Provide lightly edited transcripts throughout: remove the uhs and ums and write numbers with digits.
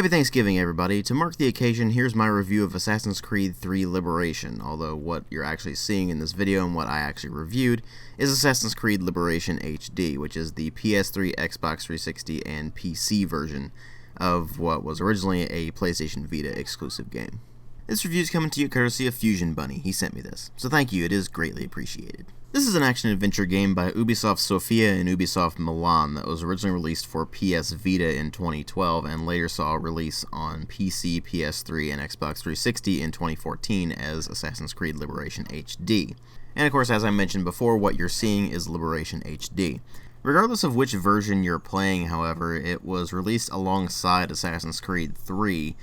Happy Thanksgiving, everybody. To mark the occasion, here's my review of Assassin's Creed 3 Liberation, although what you're actually seeing in this video and what I actually reviewed is Assassin's Creed Liberation HD, which is the PS3, Xbox 360, and PC version of what was originally a PlayStation Vita exclusive game. This review is coming to you courtesy of Fusion Bunny. He sent me this, so thank you, it is greatly appreciated. This is an action-adventure game by Ubisoft Sofia and Ubisoft Milan that was originally released for PS Vita in 2012 and later saw a release on PC, PS3, and Xbox 360 in 2014 as Assassin's Creed Liberation HD. And of course, as I mentioned before, what you're seeing is Liberation HD. Regardless of which version you're playing, however, it was released alongside Assassin's Creed 3,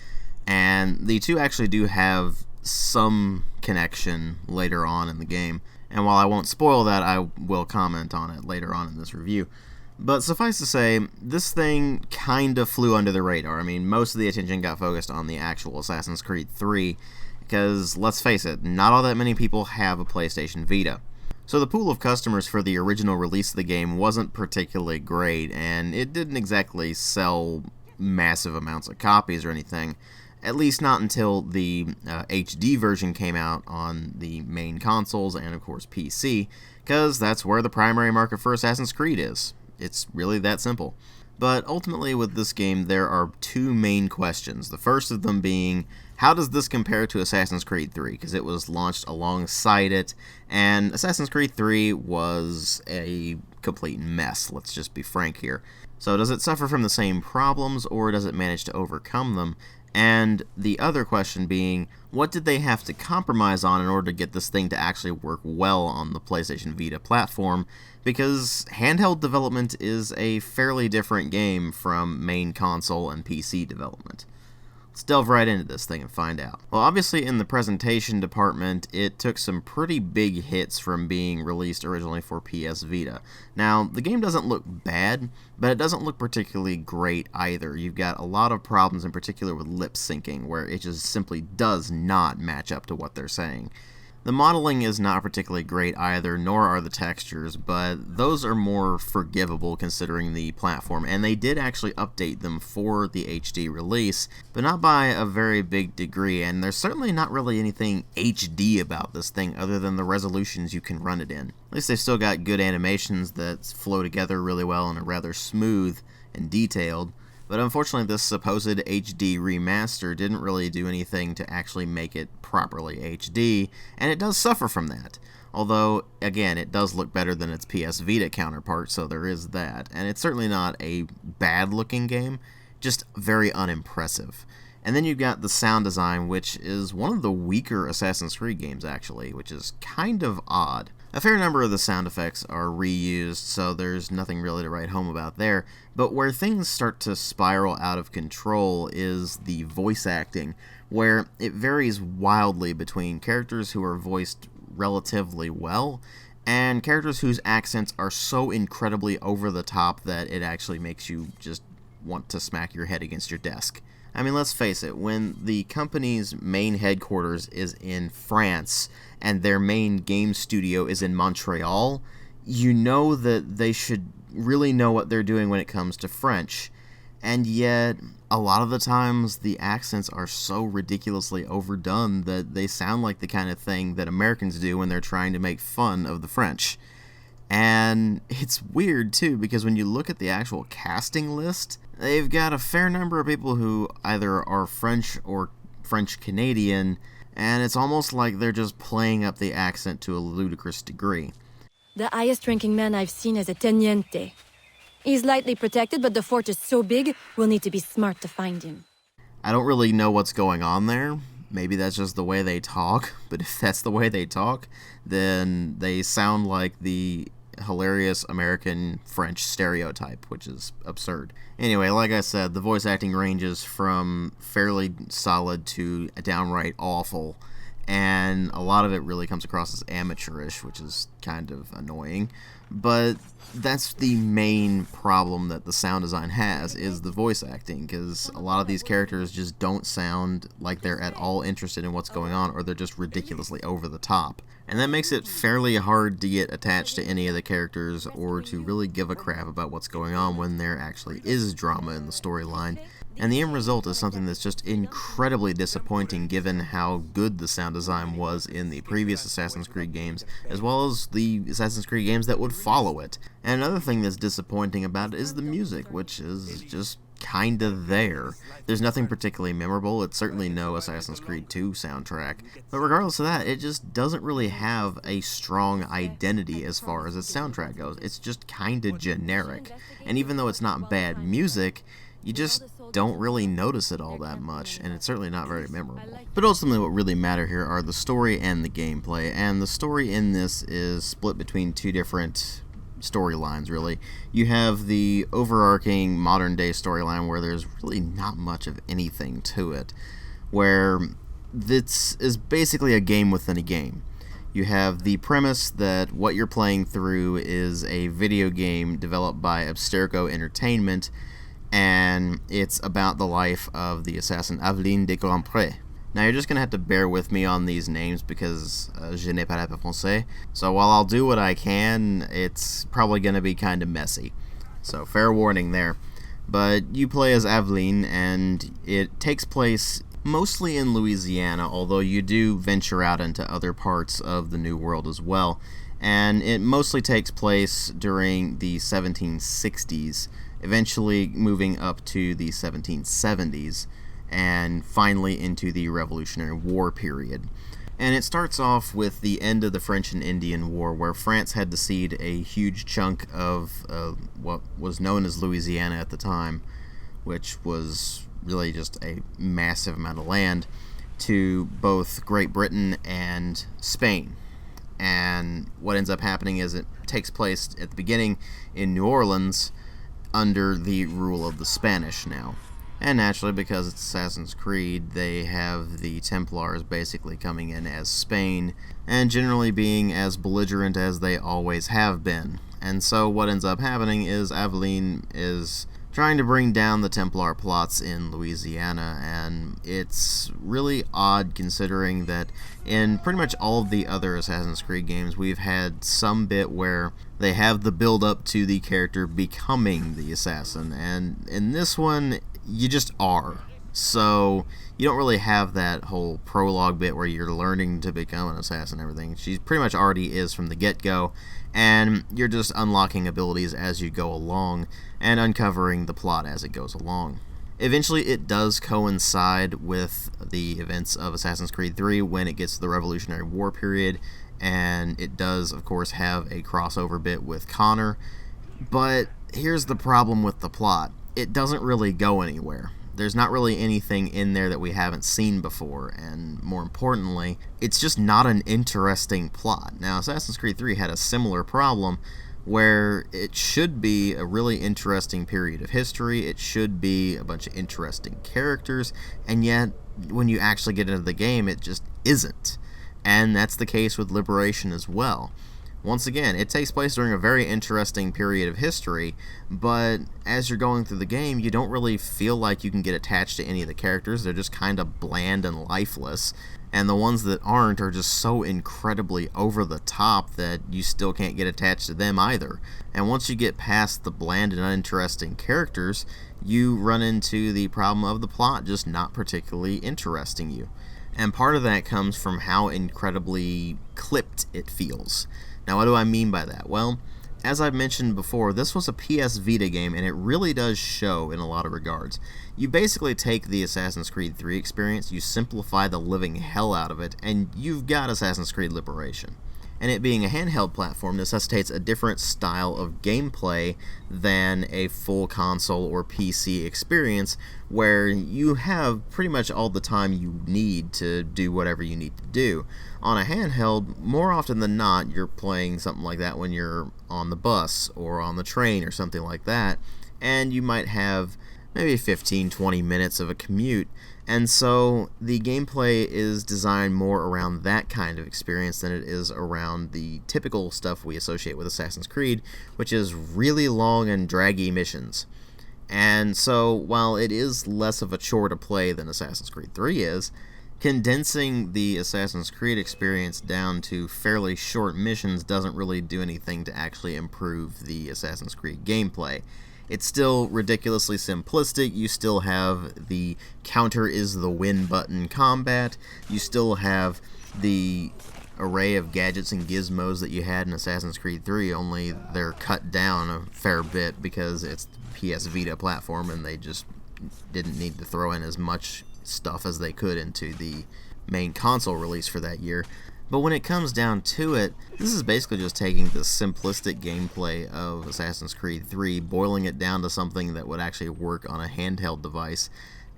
and the two actually do have some connection later on in the game. And while I won't spoil that, I will comment on it later on in this review. But suffice to say, this thing kind of flew under the radar. I mean, most of the attention got focused on the actual Assassin's Creed 3, because, let's face it, not all that many people have a PlayStation Vita. So the pool of customers for the original release of the game wasn't particularly great, and it didn't exactly sell massive amounts of copies or anything. At least not until the HD version came out on the main consoles and, of course, PC, because that's where the primary market for Assassin's Creed is. It's really that simple. But ultimately, with this game, there are two main questions. The first of them being, how does this compare to Assassin's Creed 3? Because it was launched alongside it, and Assassin's Creed 3 was a complete mess, let's just be frank here. So does it suffer from the same problems, or does it manage to overcome them? And the other question being, what did they have to compromise on in order to get this thing to actually work well on the PlayStation Vita platform? Because handheld development is a fairly different game from main console and PC development. Let's delve right into this thing and find out. Well, obviously in the presentation department, it took some pretty big hits from being released originally for PS Vita. Now, the game doesn't look bad, but it doesn't look particularly great either. You've got a lot of problems in particular with lip syncing, where it just simply does not match up to what they're saying. The modeling is not particularly great either, nor are the textures, but those are more forgivable considering the platform, and they did actually update them for the HD release, but not by a very big degree, and there's certainly not really anything HD about this thing other than the resolutions you can run it in. At least they've still got good animations that flow together really well and are rather smooth and detailed. But unfortunately, this supposed HD remaster didn't really do anything to actually make it properly HD, and it does suffer from that. Although, again, it does look better than its PS Vita counterpart, so there is that. And it's certainly not a bad-looking game, just very unimpressive. And then you've got the sound design, which is one of the weaker Assassin's Creed games, actually, which is kind of odd. A fair number of the sound effects are reused, so there's nothing really to write home about there, but where things start to spiral out of control is the voice acting, where it varies wildly between characters who are voiced relatively well, and characters whose accents are so incredibly over the top that it actually makes you just want to smack your head against your desk. I mean, let's face it, when the company's main headquarters is in France and their main game studio is in Montreal, you know that they should really know what they're doing when it comes to French. And yet, a lot of the times, the accents are so ridiculously overdone that they sound like the kind of thing that Americans do when they're trying to make fun of the French. And it's weird, too, because when you look at the actual casting list, they've got a fair number of people who either are French or French-Canadian, and it's almost like they're just playing up the accent to a ludicrous degree. The highest-ranking man I've seen is a teniente. He's lightly protected, but the fort is so big, we'll need to be smart to find him. I don't really know what's going on there. Maybe that's just the way they talk, but if that's the way they talk, then they sound like the hilarious American French stereotype, which is absurd. Anyway, like I said, the voice acting ranges from fairly solid to downright awful, and a lot of it really comes across as amateurish, which is kind of annoying. But that's the main problem that the sound design has, is the voice acting, because a lot of these characters just don't sound like they're at all interested in what's going on, or they're just ridiculously over the top. And that makes it fairly hard to get attached to any of the characters, or to really give a crap about what's going on when there actually is drama in the storyline. and the end result is something that's just incredibly disappointing given how good the sound design was in the previous Assassin's Creed games, as well as the Assassin's Creed games that would follow it. And another thing that's disappointing about it is the music, which is just kinda there. There's nothing particularly memorable. It's certainly no Assassin's Creed 2 soundtrack, but regardless of that, it just doesn't really have a strong identity as far as its soundtrack goes. It's just kinda generic, and even though it's not bad music, you just don't really notice it all that much, and it's certainly not very memorable. But ultimately what really matter here are the story and the gameplay, and the story in this is split between two different storylines, really. You have the overarching modern day storyline where there's really not much of anything to it, where this is basically a game within a game. You have the premise that what you're playing through is a video game developed by Abstergo Entertainment, and it's about the life of the assassin Aveline de Grandpré. Now you're just going to have to bear with me on these names because je n'ai pas le français, so while I'll do what I can, it's probably going to be kind of messy. So fair warning there. But you play as Aveline, and it takes place mostly in Louisiana, although you do venture out into other parts of the New World as well. And it mostly takes place during the 1760s, eventually moving up to the 1770s. And finally into the Revolutionary War period. And it starts off with the end of the French and Indian War, where France had to cede a huge chunk of what was known as Louisiana at the time, which was really just a massive amount of land, to both Great Britain and Spain. And what ends up happening is it takes place at the beginning in New Orleans under the rule of the Spanish now. And naturally, because it's Assassin's Creed, they have the Templars basically coming in as Spain, and generally being as belligerent as they always have been. And so what ends up happening is Aveline is trying to bring down the Templar plots in Louisiana, and it's really odd considering that in pretty much all of the other Assassin's Creed games we've had some bit where they have the build up to the character becoming the assassin, and in this one you just are. So you don't really have that whole prologue bit where you're learning to become an assassin and everything. She pretty much already is from the get-go, and you're just unlocking abilities as you go along and uncovering the plot as it goes along. Eventually it does coincide with the events of Assassin's Creed 3 when it gets to the Revolutionary War period, and it does of course have a crossover bit with Connor, but here's the problem with the plot. It doesn't really go anywhere. There's not really anything in there that we haven't seen before, and more importantly, it's just not an interesting plot. Now, Assassin's Creed 3 had a similar problem where it should be a really interesting period of history, it should be a bunch of interesting characters, and yet, when you actually get into the game, it just isn't. And that's the case with Liberation as well. Once again, it takes place during a very interesting period of history, but as you're going through the game, you don't really feel like you can get attached to any of the characters. They're just kind of bland and lifeless, and the ones that aren't are just so incredibly over the top that you still can't get attached to them either. And once you get past the bland and uninteresting characters, you run into the problem of the plot just not particularly interesting you. And part of that comes from how incredibly clipped it feels. Now, what do I mean by that? Well, as I've mentioned before, this was a PS Vita game, and it really does show in a lot of regards. You basically take the Assassin's Creed 3 experience, you simplify the living hell out of it, and you've got Assassin's Creed Liberation. And it being a handheld platform necessitates a different style of gameplay than a full console or PC experience, where you have pretty much all the time you need to do whatever you need to do. On a handheld, more often than not, you're playing something like that when you're on the bus or on the train or something like that, and you might have maybe 15-20 minutes of a commute, and so the gameplay is designed more around that kind of experience than it is around the typical stuff we associate with Assassin's Creed, which is really long and draggy missions. And so while it is less of a chore to play than Assassin's Creed 3 is, condensing the Assassin's Creed experience down to fairly short missions doesn't really do anything to actually improve the Assassin's Creed gameplay. It's still ridiculously simplistic. You still have the counter is the win button combat. You still have the array of gadgets and gizmos that you had in Assassin's Creed 3, only they're cut down a fair bit because it's the PS Vita platform and they just didn't need to throw in as much stuff as they could into the main console release for that year. But when it comes down to it, this is basically just taking the simplistic gameplay of Assassin's Creed 3, boiling it down to something that would actually work on a handheld device,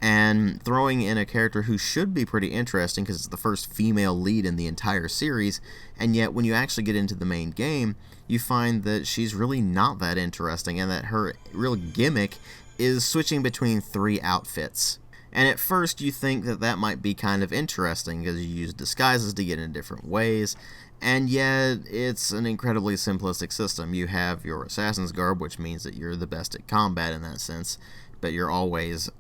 and throwing in a character who should be pretty interesting because it's the first female lead in the entire series, and yet when you actually get into the main game, you find that she's really not that interesting, and that her real gimmick is switching between 3 outfits. And at first you think that that might be kind of interesting because you use disguises to get in different ways, and yet it's an incredibly simplistic system. You have your assassin's garb, which means that you're the best at combat in that sense, but you're always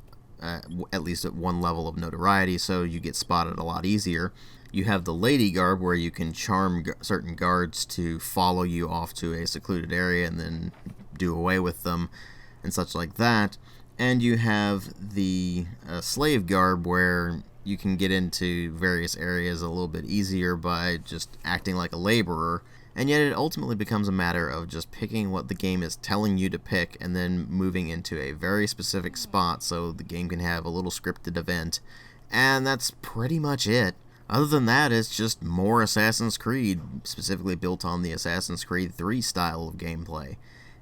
at least at one level of notoriety, so you get spotted a lot easier. You have the lady garb, where you can charm certain guards to follow you off to a secluded area and then do away with them and such like that. And you have the slave garb, where you can get into various areas a little bit easier by just acting like a laborer. And yet it ultimately becomes a matter of just picking what the game is telling you to pick and then moving into a very specific spot so the game can have a little scripted event. And that's pretty much it. Other than that, it's just more Assassin's Creed, specifically built on the Assassin's Creed 3 style of gameplay.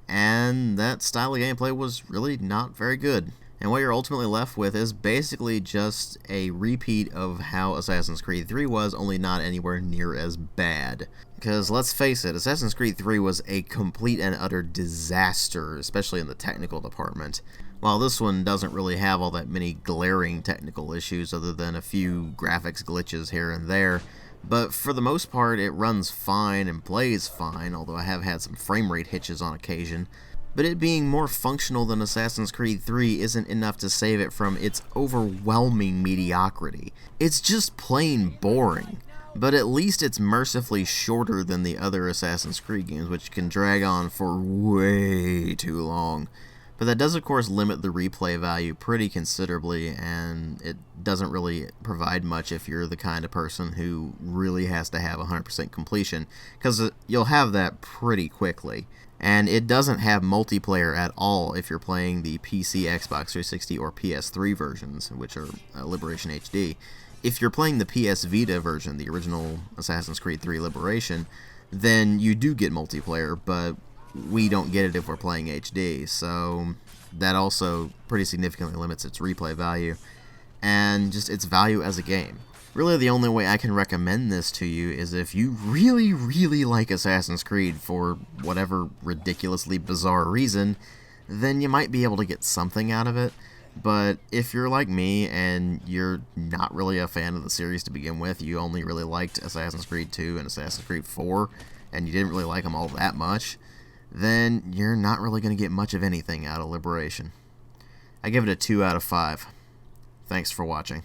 And that style of gameplay was really not very good. And what you're ultimately left with is basically just a repeat of how Assassin's Creed 3 was, only not anywhere near as bad. Because let's face it, Assassin's Creed 3 was a complete and utter disaster, especially in the technical department. While this one doesn't really have all that many glaring technical issues other than a few graphics glitches here and there, but for the most part it runs fine and plays fine, although I have had some frame rate hitches on occasion. But it being more functional than Assassin's Creed 3 isn't enough to save it from its overwhelming mediocrity. It's just plain boring. But at least it's mercifully shorter than the other Assassin's Creed games, which can drag on for way too long. But that does of course limit the replay value pretty considerably, and it doesn't really provide much if you're the kind of person who really has to have 100% completion, because you'll have that pretty quickly. And it doesn't have multiplayer at all if you're playing the PC, Xbox 360, or PS3 versions, which are Liberation HD. If you're playing the PS Vita version, the original Assassin's Creed 3 Liberation, then you do get multiplayer, but we don't get it if we're playing HD, so that also pretty significantly limits its replay value and just its value as a game. Really, the only way I can recommend this to you is if you really, really like Assassin's Creed for whatever ridiculously bizarre reason, then you might be able to get something out of it. But if you're like me and you're not really a fan of the series to begin with, you only really liked Assassin's Creed 2 and Assassin's Creed 4, and you didn't really like them all that much, then you're not really going to get much of anything out of Liberation. I give it a 2 out of 5. Thanks for watching.